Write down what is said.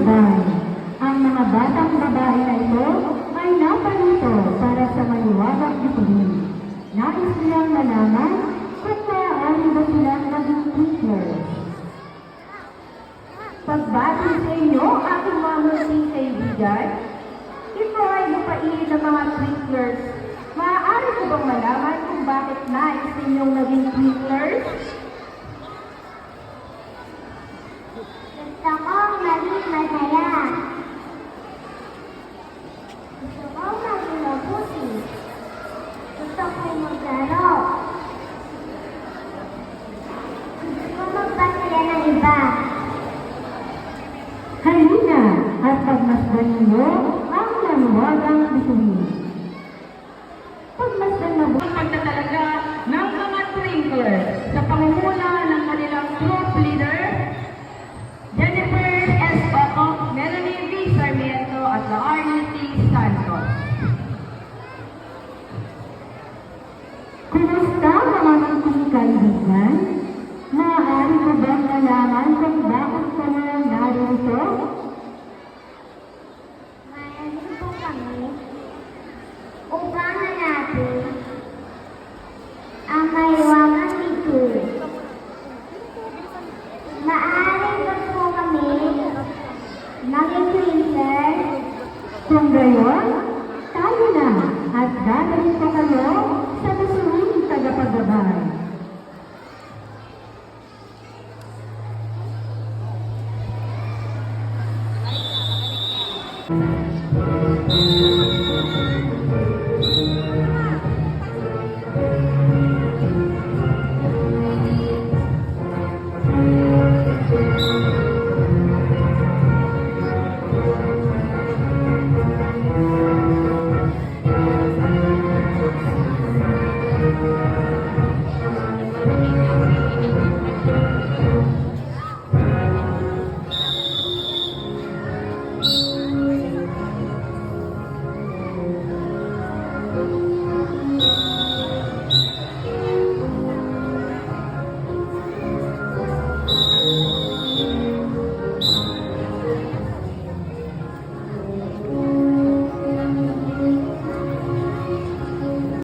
matibay. Ang mga batang babae na ito ay naparito para sa maliwagang bituin. Nais nilang malaman kung maaari ba silang maging twinklers. Pagbati sa inyo, aking mga munting kaibigan, ito ay lupain ng mga twinklers. Maaari ko bang malaman kung bakit nais ninyong naging twinklers? Gusto kong maging masaya. Gusto kong maging mabuti. Gusto kong maglaro. Gusto kong magpasaya ng iba. Halina at pagmasdan ninyo ang maliwagang bituin. Pagmasdan na Ang pagtatalaga ng mga twinklers sa pangunguna ng kanilang troop leader, Jennifer S. Oco, Melanie V. Sarmiento at Laarne T. Santos. Kumusta mga munting kaibigan? Maaari ko bang malaman kung bakit kayo narito? Mayanin po kami upang hanapin ang maliwangang bituin. Maaari ba po kami maging twinkler? Kung gayon, tayo na at dadalhin ko kayo